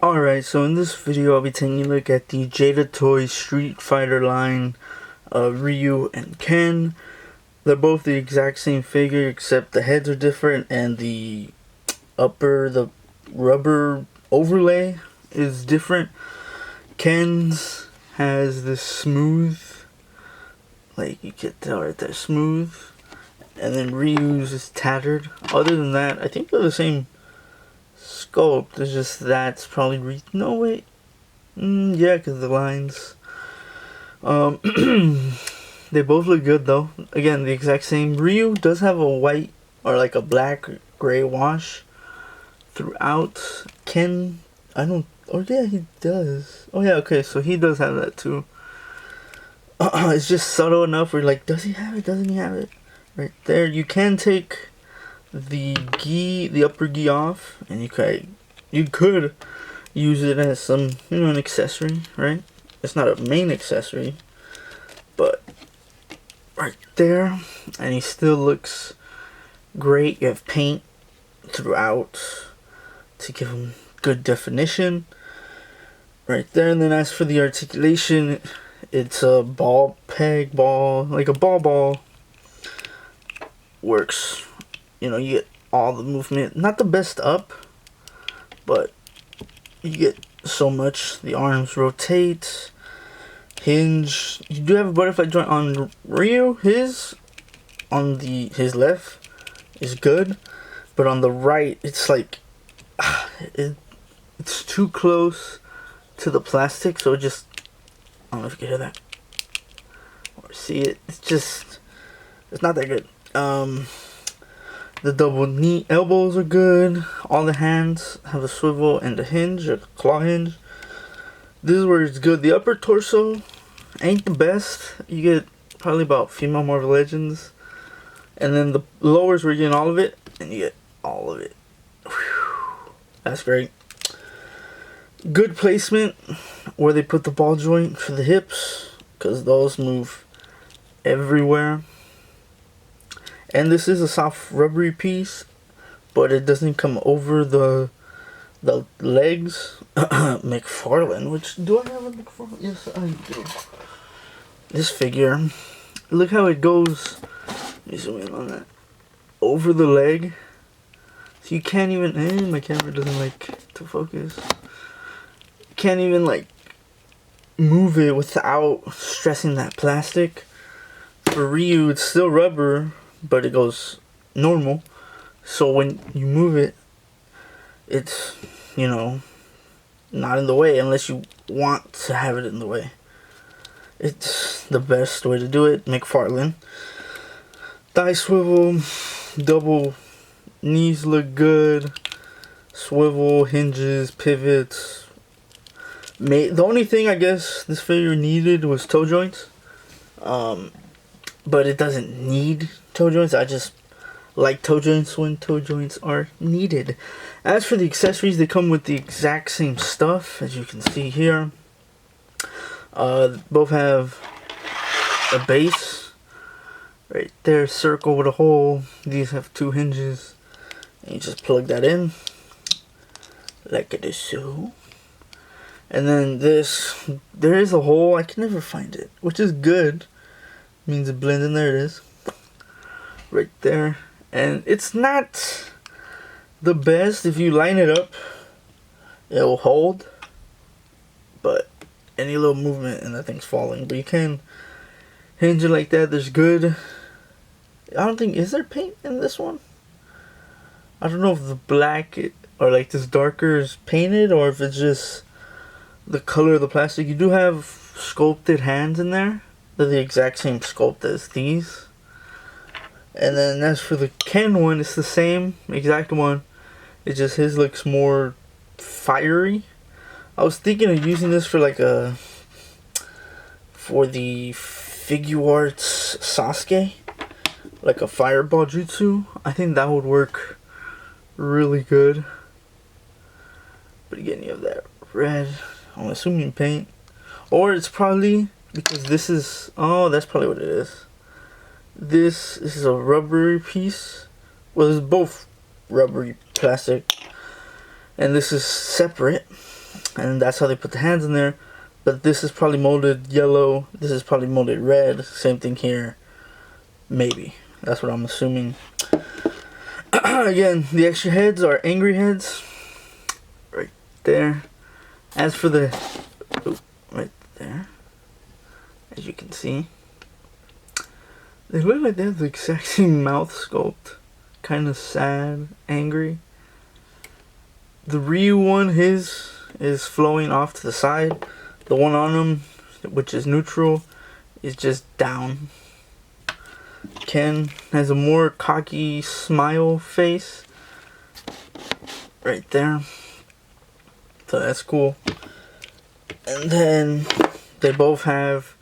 Alright, so in this video I'll be taking a look at the Jada Toys Street Fighter line of Ryu and Ken. They're both the exact same figure except the heads are different and the rubber overlay is different. Ken's has this smooth, like you can tell right there, smooth, and then Ryu's is tattered. Other than that, I think they're the same sculpt. It's just that's probably no wait, yeah, because the lines. They both look good though. Again, the exact same. Ryu does have a white or like a black gray wash throughout. Ken, I don't. Oh yeah, he does. Oh yeah, okay, so he does have that too. It's just subtle enough where like, does he have it? Doesn't he have it? Right there. You can take the upper gi off, and you could use it as some, an accessory, right? It's not a main accessory, but right there, and he still looks great. You have paint throughout to give him good definition right there. And then as for the articulation, it's a ball peg ball, like a ball works. You get all the movement, not the best up, but you get so much. The arms rotate, hinge. You do have a butterfly joint on Ryu. His left is good, but on the right it's like it's too close to the plastic, so it just, I don't know if you can hear that or see it. It's not that good. The double knee elbows are good. All the hands have a swivel and a hinge, a claw hinge. This is where it's good. The upper torso ain't the best. You get probably about female Marvel Legends. And then the lower is where you're getting all of it, and you get all of it. Whew. That's great. Good placement where they put the ball joint for the hips, because those move everywhere. And this is a soft rubbery piece, but it doesn't come over the legs. McFarlane, do I have a McFarlane? Yes, I do. This figure, look how it goes. Let me zoom in on that. Over the leg. So you can't even, my camera doesn't like to focus. Can't even like move it without stressing that plastic. For Ryu, it's still rubber, but it goes normal. So when you move it, it's, not in the way unless you want to have it in the way. It's the best way to do it. McFarlane. Thigh swivel, double knees look good. Swivel, hinges, pivots. The only thing I guess this figure needed was toe joints. But it doesn't need toe joints. I just like toe joints when toe joints are needed. As for the accessories, they come with the exact same stuff, as you can see here. Both have a base right there, circle with a hole. These have two hinges, and you just plug that in like it is so. And then there is a hole. I can never find it, which is good. Means it blends in. There it is, right there. And it's not the best. If you line it up, it will hold, but any little movement and that thing's falling. But you can hinge it like that. There's good. I don't think, is there paint in this one? I don't know if the black or like this darker is painted, or if it's just the color of the plastic. You do have sculpted hands in there. They're the exact same sculpt as these. And then as for the Ken one, it's the same exact one. It's just his looks more fiery. I was thinking of using this for for the Figuarts Sasuke, like a fireball jutsu. I think that would work really good. But again, you have that red, I'm assuming paint, or it's probably because this is, that's probably what it is. This is a rubbery piece. Well, it's both rubbery plastic, and this is separate. and that's how they put the hands in there. But this is probably molded yellow. This is probably molded red. Same thing here. Maybe. That's what I'm assuming. Again, the extra heads are angry heads. Right there. As for the... Oh, right there. As you can see. They look like they have the exact same mouth sculpt. Kind of sad, angry. The Ryu one, his is flowing off to the side. The one on him, which is neutral, is just down. Ken has a more cocky smile face. Right there. So that's cool. And then they both have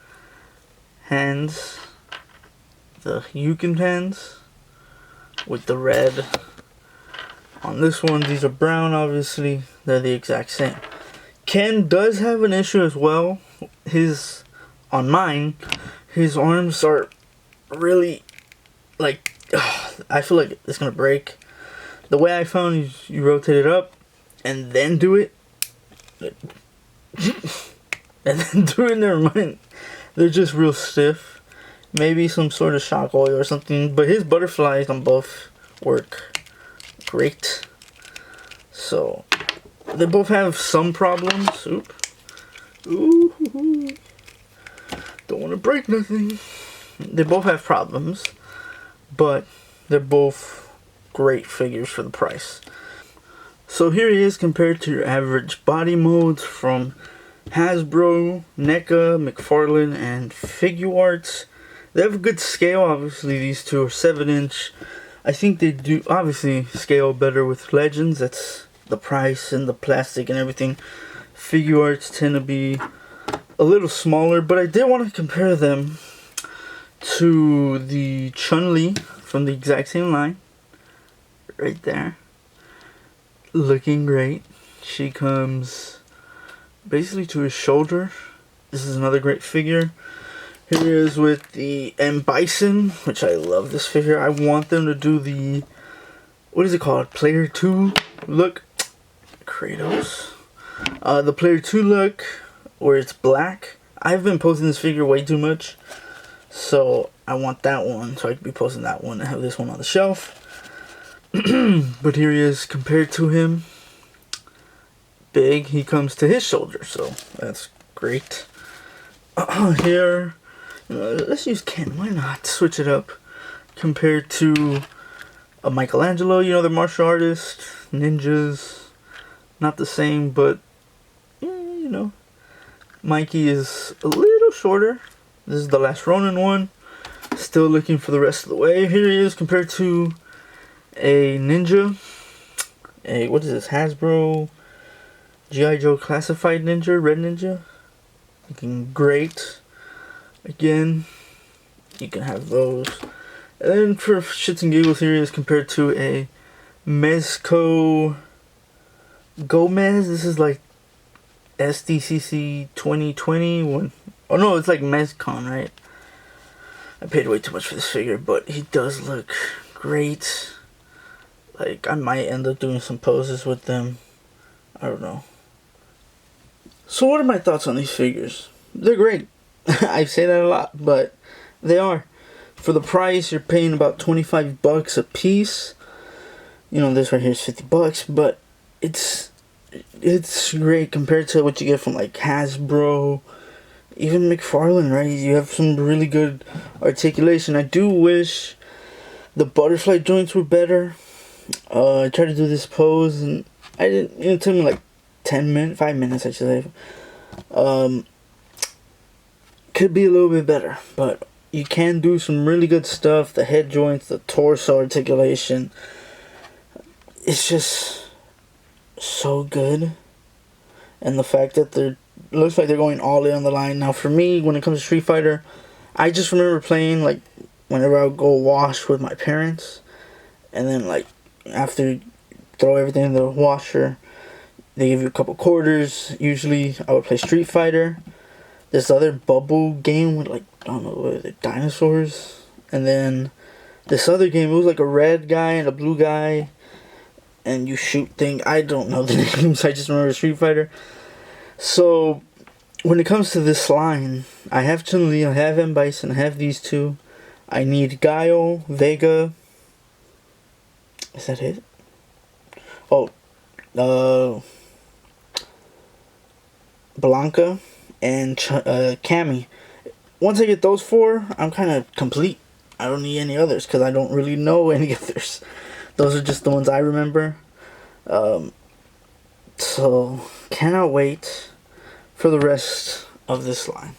hands. The Yukin hands. With the red. On this one, these are brown, obviously. They're the exact same. Ken does have an issue as well. On mine, his arms are really, like, I feel like it's gonna break. The way I found is you rotate it up, and then do it. And then do it, never mind. They're just real stiff. Maybe some sort of shock oil or something. But his butterflies on both work great. So, they both have some problems. Oop. Ooh. Don't want to break nothing. They both have problems. But they're both great figures for the price. So here he is compared to your average body molds from Hasbro, NECA, McFarlane, and Figuarts. They have a good scale. Obviously these two are 7-inch. I think they do obviously scale better with Legends. That's the price and the plastic and everything. Figuarts tend to be a little smaller, but I did want to compare them to the Chun-Li from the exact same line. Right there. Looking great. She comes basically to his shoulder. This is another great figure. Here he is with the M. Bison, which I love this figure. I want them to do the, what is it called? Player 2 look. Kratos. The Player 2 look, where it's black. I've been posting this figure way too much. So I want that one, so I can be posting that one and have this one on the shelf. But here he is compared to him. Big, he comes to his shoulder, so that's great. Here, let's use Ken, why not? Switch it up. Compared to a Michelangelo, they're martial artists, ninjas. Not the same, but, Mikey is a little shorter. This is the Last Ronin one. Still looking for the rest of the way. Here he is compared to a ninja. What is this? Hasbro G.I. Joe Classified Ninja, Red Ninja. Looking great. Again, you can have those. And then for shits and giggles, here he is compared to a Mezco Gomez. This is like SDCC 2020 one. Oh no, it's like Mezcon, right? I paid way too much for this figure, but he does look great. Like, I might end up doing some poses with them. I don't know. So what are my thoughts on these figures? They're great. I say that a lot, but they are. For the price, you're paying about $25 a piece. This right here is $50, but it's great compared to what you get from like Hasbro, even McFarlane, right? You have some really good articulation. I do wish the butterfly joints were better. I tried to do this pose and I didn't. It took me like 5 minutes, I should say. Could be a little bit better, but you can do some really good stuff. The head joints, the torso articulation. It's just so good. And the fact that looks like they're going all in on the line. Now for me, when it comes to Street Fighter, I just remember playing like whenever I would go wash with my parents. And then like after you throw everything in the washer, they give you a couple quarters. Usually I would play Street Fighter. This other bubble game with like, I don't know, what are they, dinosaurs? And then this other game, it was like a red guy and a blue guy. And you shoot things. I don't know the names. I just remember Street Fighter. So, when it comes to this line, I have Chun-Li, I have M. Bison, I have these two. I need Guile, Vega. Is that it? Oh, Blanca, and Cammy. Once I get those four, I'm kind of complete. I don't need any others because I don't really know any others. Those are just the ones I remember. So, cannot wait for the rest of this line.